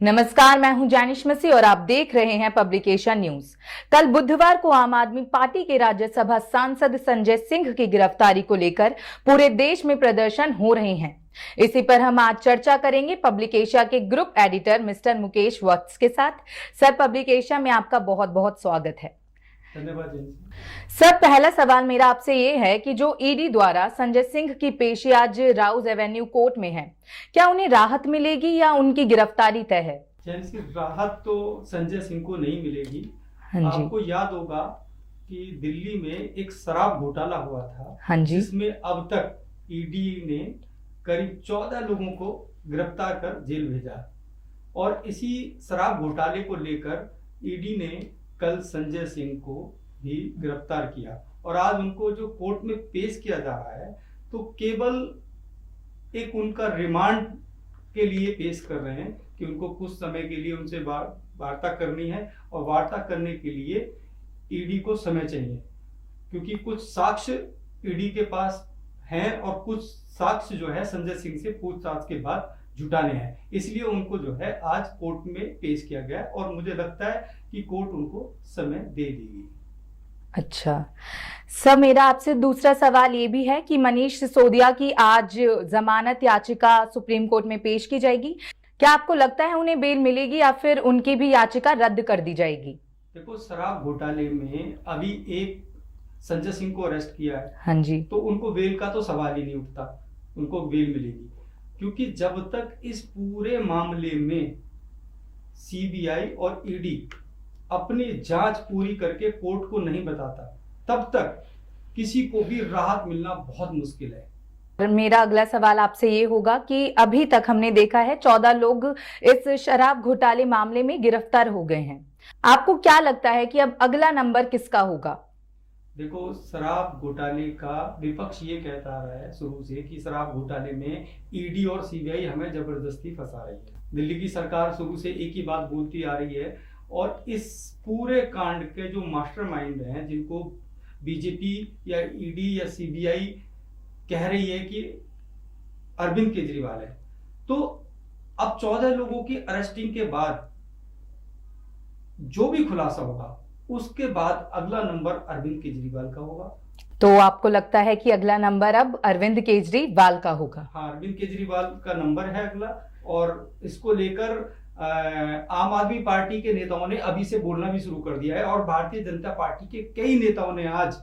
नमस्कार, मैं हूं जानिश मसी और आप देख रहे हैं पब्लिकेशन न्यूज। कल बुधवार को आम आदमी पार्टी के राज्यसभा सांसद संजय सिंह की गिरफ्तारी को लेकर पूरे देश में प्रदर्शन हो रहे हैं। इसी पर हम आज चर्चा करेंगे पब्लिकेशन के ग्रुप एडिटर मिस्टर मुकेश वत्स के साथ। सर, पब्लिकेशन में आपका बहुत बहुत स्वागत है। धन्यवाद। सर, पहला सवाल मेरा आपसे ये है कि जो ईडी द्वारा संजय सिंह की पेशी आज राउज एवेन्यू कोर्ट में है, क्या उन्हें राहत मिलेगी या उनकी गिरफ्तारी तय है? इसकी राहत तो संजय सिंह को नहीं मिलेगी। हाँ जी। आपको याद होगा कि दिल्ली में एक शराब घोटाला हुआ था। हाँ जी। जिसमें अब तक ईडी ने करीब 14 लोगों को गिरफ्तार कर जेल भेजा और इसी शराब घोटाले को लेकर ईडी ने कल संजय सिंह को भी गिरफ्तार किया और आज उनको जो कोर्ट में पेश किया जा रहा है तो केवल एक उनका रिमांड के लिए पेश कर रहे हैं कि उनको कुछ समय के लिए उनसे वार्ता करनी है और वार्ता करने के लिए ईडी को समय चाहिए, क्योंकि कुछ साक्ष्य ईडी के पास हैं और कुछ साक्ष्य जो है संजय सिंह से पूछताछ के बाद जुटाने हैं। इसलिए उनको जो है आज कोर्ट में पेश किया गया और मुझे लगता है कि कोर्ट उनको समय दे देगी। अच्छा सर, मेरा आपसे दूसरा सवाल ये भी है कि मनीष सिसोदिया की आज जमानत याचिका सुप्रीम कोर्ट में पेश की जाएगी। क्या आपको लगता है उन्हें बेल मिलेगी या फिर उनकी भी याचिका रद्द कर दी जाएगी? देखो, शराब घोटाले में अभी एक संजय सिंह को अरेस्ट किया है। हाँ जी। तो उनको बेल का तो सवाल ही नहीं उठता, उनको बेल मिलेगी, क्योंकि जब तक इस पूरे मामले में सीबीआई और ईडी अपनी जांच पूरी करके कोर्ट को नहीं बताता तब तक किसी को भी राहत मिलना बहुत मुश्किल है। मेरा अगला सवाल आपसे ये होगा कि अभी तक हमने देखा है 14 लोग इस शराब घोटाले मामले में गिरफ्तार हो गए हैं। आपको क्या लगता है कि अब अगला नंबर किसका होगा? देखो, शराब घोटाले का विपक्ष ये कहता रहा है शुरू से कि शराब घोटाले में ईडी और सीबीआई हमें जबरदस्ती फंसा रही है। दिल्ली की सरकार शुरू से एक ही बात बोलती आ रही है और इस पूरे कांड के जो मास्टरमाइंड हैं, जिनको बीजेपी या ईडी या सीबीआई कह रही है कि अरविंद केजरीवाल है, तो अब 14 लोगों की अरेस्टिंग के बाद जो भी खुलासा होगा उसके बाद अगला नंबर अरविंद केजरीवाल का होगा। तो आपको लगता है कि अगला नंबर अब अरविंद केजरीवाल का होगा? हाँ, अरविंद केजरीवाल का नंबर है अगला और इसको लेकर आम आदमी पार्टी के नेताओं ने अभी से बोलना भी शुरू कर दिया है और भारतीय जनता पार्टी के कई नेताओं ने आज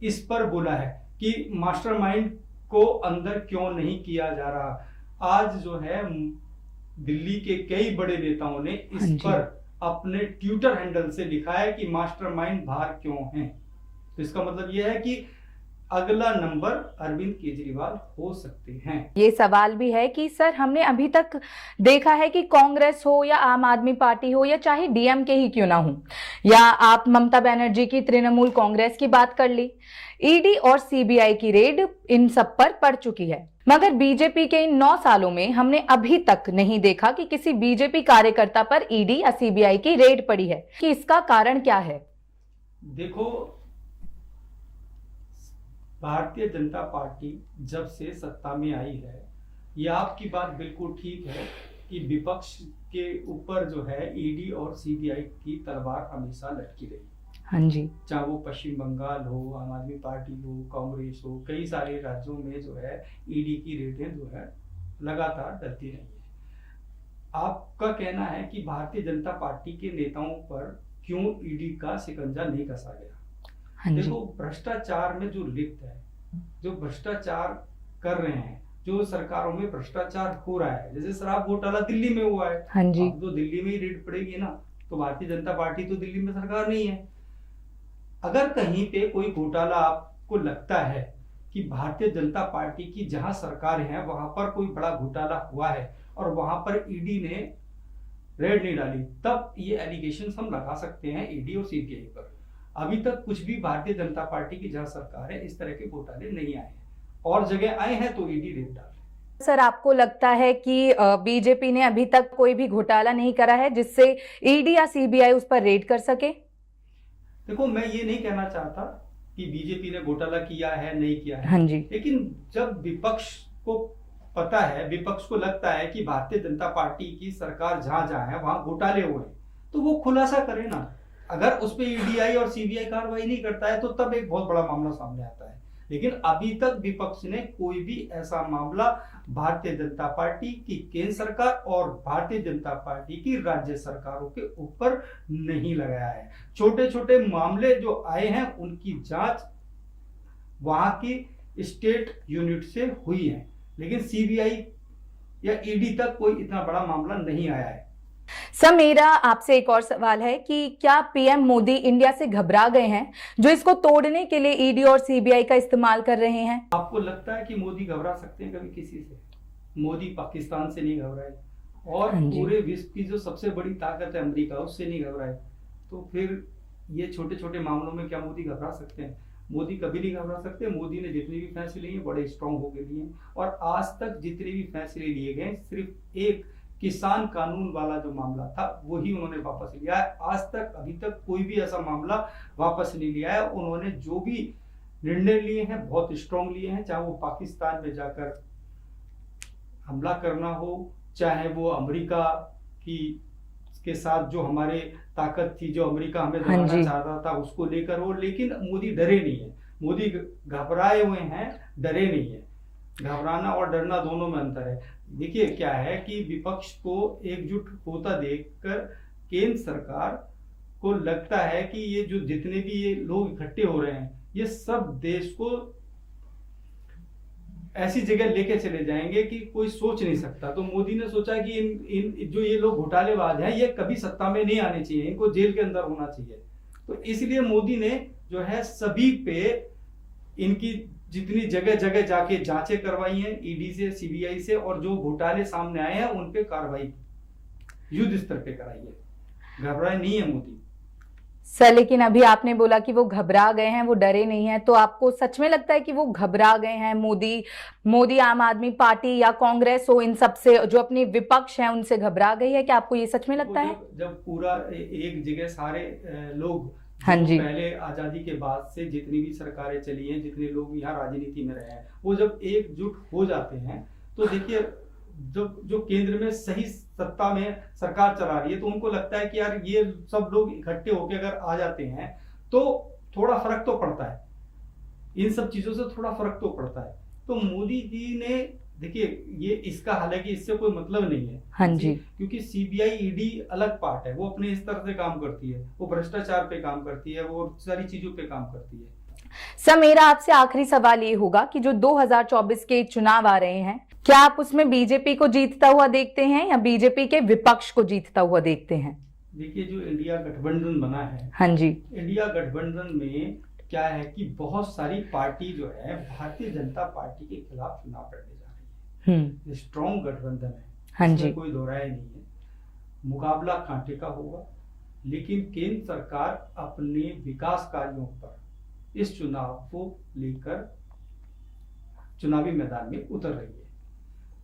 इस पर बोला है कि मास्टरमाइंड को अंदर क्यों नहीं किया जा रहा। आज जो है दिल्ली के कई बड़े नेताओं ने इस पर अपने ट्विटर हैंडल से लिखा है कि मास्टरमाइंड बाहर क्यों हैं। तो इसका मतलब यह है कि अगला नंबर अरविंद केजरीवाल हो सकते हैं। ये सवाल भी है कि सर, हमने अभी तक देखा है कि कांग्रेस हो या आम आदमी पार्टी हो या चाहे डीएमके ही क्यों ना हो, या आप ममता बनर्जी की तृणमूल कांग्रेस की बात कर ली, ईडी और सीबीआई की रेड इन सब पर पड़ चुकी है। मगर बीजेपी के इन 9 सालों में हमने अभी तक नहीं देखा कि किसी बीजेपी कार्यकर्ता पर ईडी या सीबीआई की रेड पड़ी है। कि इसका कारण क्या है? देखो, भारतीय जनता पार्टी जब से सत्ता में आई है, ये आपकी बात बिल्कुल ठीक है कि विपक्ष के ऊपर जो है ईडी और सीबीआई की तलवार हमेशा लटकी रही। हाँ जी। चाहे वो पश्चिम बंगाल हो, आम आदमी पार्टी हो, कांग्रेस हो, कई सारे राज्यों में जो है ईडी की रेडें जो है लगातार डरती रही है। आपका कहना है कि भारतीय जनता पार्टी के नेताओं पर क्यों ईडी का शिकंजा नहीं कसा गया? देखो, भ्रष्टाचार में जो लिप्त है, जो भ्रष्टाचार कर रहे हैं, जो सरकारों में भ्रष्टाचार हो रहा है, जैसे शराब घोटाला दिल्ली में हुआ है। हाँ जी। अब तो दिल्ली में ही रेड पड़ेगी ना, तो भारतीय जनता पार्टी तो दिल्ली में सरकार नहीं है। अगर कहीं पे कोई घोटाला आपको लगता है कि भारतीय जनता पार्टी की जहां सरकार है वहां पर कोई बड़ा घोटाला हुआ है और वहां पर ईडी ने रेड नहीं डाली, तब ये एलिगेशंस हम लगा सकते हैं ईडी और सीबीआई पर। अभी तक कुछ भी भारतीय जनता पार्टी की जहां सरकार है इस तरह के घोटाले नहीं आए हैं, और जगह आए हैं तो ईडी रेड डाले। सर, आपको लगता है कि बीजेपी ने अभी तक कोई भी घोटाला नहीं करा है जिससे ईडी या सीबीआई उस पर रेड कर सके? देखो, मैं ये नहीं कहना चाहता कि बीजेपी ने घोटाला किया है, नहीं किया है। हाँ जी। लेकिन जब विपक्ष को पता है, विपक्ष को लगता है कि भारतीय जनता पार्टी की सरकार जहां जहां है वहां घोटाले हुए हैं, तो वो खुलासा करे ना। अगर उस पर ईडी और सीबीआई कार्रवाई नहीं करता है तो तब एक बहुत बड़ा मामला सामने आता है। लेकिन अभी तक विपक्ष ने कोई भी ऐसा मामला भारतीय जनता पार्टी की केंद्र सरकार और भारतीय जनता पार्टी की राज्य सरकारों के ऊपर नहीं लगाया है। छोटे छोटे मामले जो आए हैं उनकी जांच वहां की स्टेट यूनिट से हुई है, लेकिन सीबीआई या ईडी तक कोई इतना बड़ा मामला नहीं आया है। सर, मेरा आपसे एक और सवाल है कि क्या पीएम मोदी इंडिया से घबरा गए हैं जो इसको तोड़ने के लिए ईडी और सीबीआई का इस्तेमाल कर रहे हैं? आपको लगता है कि मोदी घबरा सकते हैं कभी किसी से? मोदी पाकिस्तान से नहीं घबराए और पूरे विश्व की जो सबसे बड़ी ताकत है अमेरिका, उससे नहीं घबराए, तो फिर ये छोटे छोटे मामलों में क्या मोदी घबरा सकते हैं? मोदी कभी नहीं घबरा सकते। मोदी ने जितने भी फैसले लिए बड़े स्ट्रांग होकर लिए हैं और आज तक जितने भी फैसले लिए गए सिर्फ एक किसान कानून वाला जो मामला था वही उन्होंने वापस लिया है। आज तक अभी तक कोई भी ऐसा मामला वापस नहीं लिया है। उन्होंने जो भी निर्णय लिए हैं बहुत स्ट्रांग लिए हैं, चाहे वो पाकिस्तान में जाकर हमला करना हो, चाहे वो अमेरिका की के साथ जो हमारे ताकत थी, जो अमेरिका हमें दबाना चाहता था उसको लेकर हो। लेकिन मोदी डरे नहीं है। मोदी घबराए हुए हैं, डरे नहीं है। घबराना और डरना दोनों में अंतर है। देखिए क्या है कि विपक्ष को एकजुट होता देखकर केंद्र सरकार को लगता है कि ये जो जितने भी ये लोग इकट्ठे हो रहे हैं ये सब देश को ऐसी जगह लेके चले जाएंगे कि कोई सोच नहीं सकता। तो मोदी ने सोचा कि इन जो ये लोग घोटालेबाज हैं ये कभी सत्ता में नहीं आने चाहिए, इनको जेल के अंदर होना चाहिए। तो इसलिए मोदी ने जो है सभी पे इनकी जितनी जगह जगह जाके जांचें करवाई हैं ईडी से, सीबीआई से, और जो घोटाले सामने आए हैं उन पे कार्रवाई युद्ध स्तर पे कराई है। घबराए नहीं है मोदी। सर, लेकिन अभी आपने बोला कि वो घबरा गए हैं, वो डरे नहीं हैं, तो आपको सच में लगता है कि वो घबरा गए हैं? मोदी आम आदमी पार्टी या कांग्रेस हो, इन सब से जो अपने विपक्ष हैं उनसे घबरा गई है? क्या आपको ये सच में लगता है? जब पूरा एक जगह सारे लोग, हाँ जी, पहले आजादी के बाद से जितनी भी सरकारें चली हैं, जितने लोग यहाँ राजनीति में रहे हैं, वो जब एकजुट हो जाते हैं तो देखिए जो केंद्र में सही सत्ता में सरकार चला रही है तो उनको लगता है कि यार ये सब लोग इकट्ठे होकर अगर आ जाते हैं तो थोड़ा फर्क तो पड़ता है, इन सब चीजों से थोड़ा फर्क तो पड़ता है। तो मोदी जी ने देखिए ये इसका हालांकि इससे कोई मतलब नहीं है, हाँ जी, क्योंकि सीबीआई ईडी अलग पार्ट है, वो अपने स्तर से काम करती है, वो भ्रष्टाचार पे काम करती है, वो सारी चीजों पे काम करती है। सर, मेरा आपसे आखिरी सवाल ये होगा कि जो 2024 के चुनाव आ रहे हैं, क्या आप उसमें बीजेपी को जीतता हुआ देखते हैं या बीजेपी के विपक्ष को जीतता हुआ देखते हैं? देखिए जो इंडिया गठबंधन बना है, हाँ जी, इंडिया गठबंधन में क्या है कि बहुत सारी पार्टी जो है भारतीय जनता पार्टी के खिलाफ चुनाव लड़ने जा रही है। स्ट्रॉन्ग गठबंधन है, हाँ जी, कोई दो राय नहीं है। मुकाबला कांटे का होगा, लेकिन केंद्र सरकार अपने विकास कार्यों पर इस चुनाव को लेकर चुनावी मैदान में उतर रही है।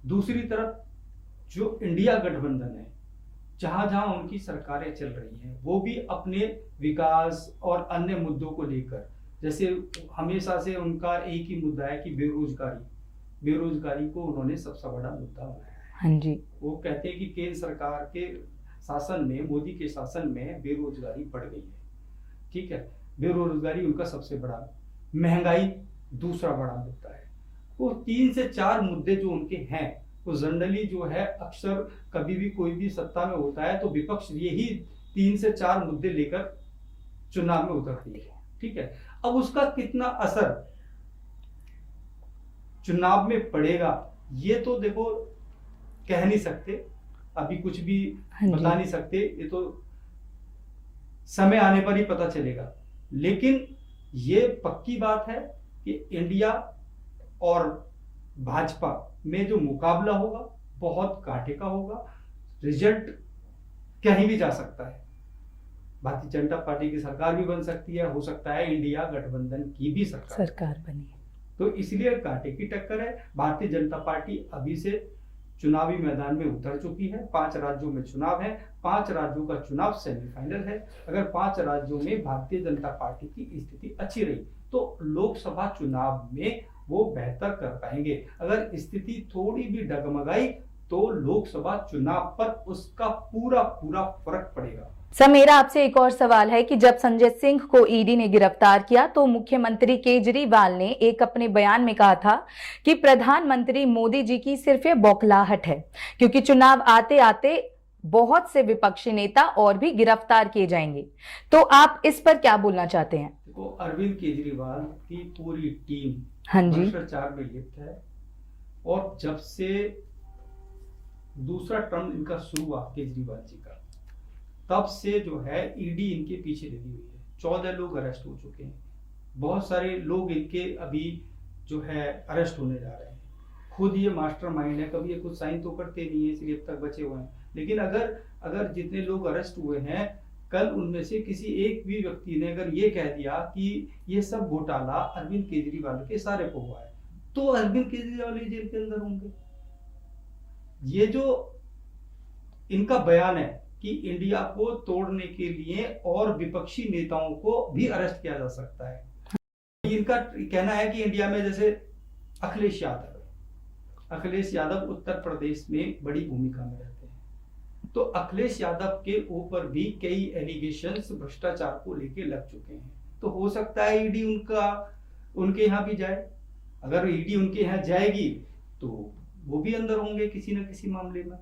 दूसरी तरफ जो इंडिया गठबंधन है, जहां जहां उनकी सरकारें चल रही हैं, वो भी अपने विकास और अन्य मुद्दों को लेकर, जैसे हमेशा से उनका एक ही मुद्दा है कि बेरोजगारी को उन्होंने सबसे बड़ा मुद्दा बनाया है। हाँ जी, वो कहते हैं कि केंद्र सरकार के शासन में, मोदी के शासन में बेरोजगारी बढ़ गई है। ठीक है, बेरोजगारी उनका सबसे बड़ा, महंगाई दूसरा बड़ा मुद्दा है। वो 3 से 4 मुद्दे जो उनके हैं, वो जनरली जो है अक्सर कभी भी कोई भी सत्ता में होता है तो विपक्ष यही 3 से 4 मुद्दे लेकर चुनाव में उतरती है। ठीक है, अब उसका कितना असर चुनाव में पड़ेगा ये तो देखो कह नहीं सकते, अभी कुछ भी बता नहीं सकते, ये तो समय आने पर ही पता चलेगा। लेकिन ये पक्की बात है कि इंडिया और भाजपा में जो मुकाबला होगा बहुत कांटे का होगा। रिजल्ट कहीं भी जा सकता है, भारतीय जनता पार्टी की सरकार भी बन सकती है, हो सकता है इंडिया गठबंधन की भी सरकार बनी। तो इसलिए कांटे की टक्कर है। भारतीय जनता पार्टी अभी से चुनावी मैदान में उतर चुकी है। 5 राज्यों में चुनाव है, 5 राज्यों का चुनाव सेमीफाइनल है। अगर 5 राज्यों में भारतीय जनता पार्टी की स्थिति अच्छी रही तो लोकसभा चुनाव में वो बेहतर कर पाएंगे। अगर स्थिति थोड़ी भी डगमगाई तो लोकसभा चुनाव पर उसका पूरा पूरा फर्क पड़ेगा। सर, मेरा आपसे एक और सवाल है कि जब संजय सिंह को ईडी ने गिरफ्तार किया तो मुख्यमंत्री केजरीवाल ने एक अपने बयान में कहा था कि प्रधानमंत्री मोदी जी की सिर्फ ये बौखलाहट है, क्योंकि चुनाव आते आते बहुत से विपक्षी नेता और भी गिरफ्तार किए जाएंगे। तो आप इस पर क्या बोलना चाहते हैं? देखो, अरविंद केजरीवाल की पूरी टीम हाँ जी, भ्रष्टाचार में लिप्त है और जब से दूसरा टर्म इनका शुरू हुआ केजरीवाल जी का, तब से जो है ईडी इनके पीछे लगी हुई है। 14 लोग अरेस्ट हो चुके हैं, बहुत सारे लोग इनके अभी जो है अरेस्ट होने जा रहे हैं। खुद ये मास्टरमाइंड है, कभी ये कुछ साइन तो करते नहीं है, इसलिए अब तक बचे हुए हैं। लेकिन अगर जितने लोग अरेस्ट हुए हैं, कल उनमें से किसी एक भी व्यक्ति ने अगर ये कह दिया कि ये सब घोटाला अरविंद केजरीवाल के सारे को हुआ है, तो अरविंद केजरीवाल ही जेल के अंदर होंगे। ये जो इनका बयान है कि इंडिया को तोड़ने के लिए और विपक्षी नेताओं को भी अरेस्ट किया जा सकता है, इनका कहना है कि इंडिया में जैसे अखिलेश यादव उत्तर प्रदेश में बड़ी भूमिका में रहते हैं, तो अखिलेश यादव के ऊपर भी कई एलिगेशंस भ्रष्टाचार को लेके लग चुके हैं। तो हो सकता है ईडी उनके यहाँ भी जाए। अगर ईडी उनके यहाँ जाएगी तो वो भी अंदर होंगे किसी न किसी मामले में।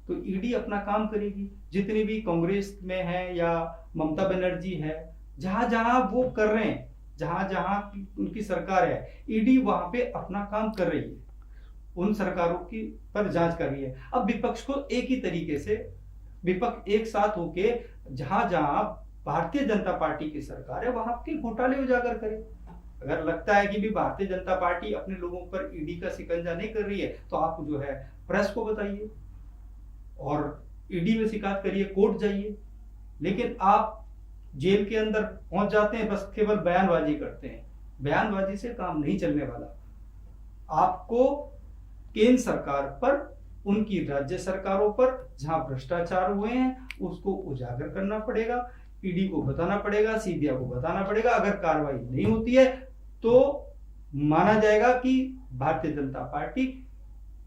तो ईडी अपना काम करेगी। जितने भी कांग्रेस में है या ममता बनर्जी है, जहां जहां वो कर रहे हैं, जहां जहां उनकी सरकार है, ईडी वहां पे अपना काम कर रही है, उन सरकारों की पर जांच कर रही है। अब विपक्ष को एक ही तरीके से विपक्ष एक साथ होके जहां जहां भारतीय जनता पार्टी की सरकार है वहां के घोटाले उजागर करे। अगर लगता है कि भी भारतीय जनता पार्टी अपने लोगों पर ईडी का शिकंजा नहीं कर रही है, तो आप जो है प्रेस को बताइए और ईडी में शिकायत करिए, कोर्ट जाइए। लेकिन आप जेल के अंदर पहुंच जाते हैं, बस केवल बयानबाजी करते हैं। बयानबाजी से काम नहीं चलने वाला। आपको केंद्र सरकार पर, उनकी राज्य सरकारों पर जहां भ्रष्टाचार हुए हैं उसको उजागर करना पड़ेगा, ईडी को बताना पड़ेगा, सीबीआई को बताना पड़ेगा। अगर कार्रवाई नहीं होती है तो माना जाएगा कि भारतीय जनता पार्टी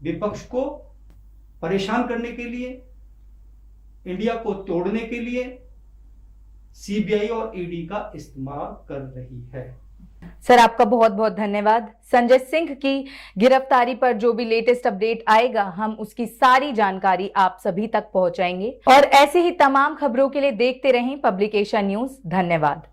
विपक्ष को परेशान करने के लिए, इंडिया को तोड़ने के लिए सीबीआई और ईडी का इस्तेमाल कर रही है। सर, आपका बहुत बहुत धन्यवाद। संजय सिंह की गिरफ्तारी पर जो भी लेटेस्ट अपडेट आएगा, हम उसकी सारी जानकारी आप सभी तक पहुंचाएंगे। और ऐसे ही तमाम खबरों के लिए देखते रहें पब्लिकेशन न्यूज। धन्यवाद।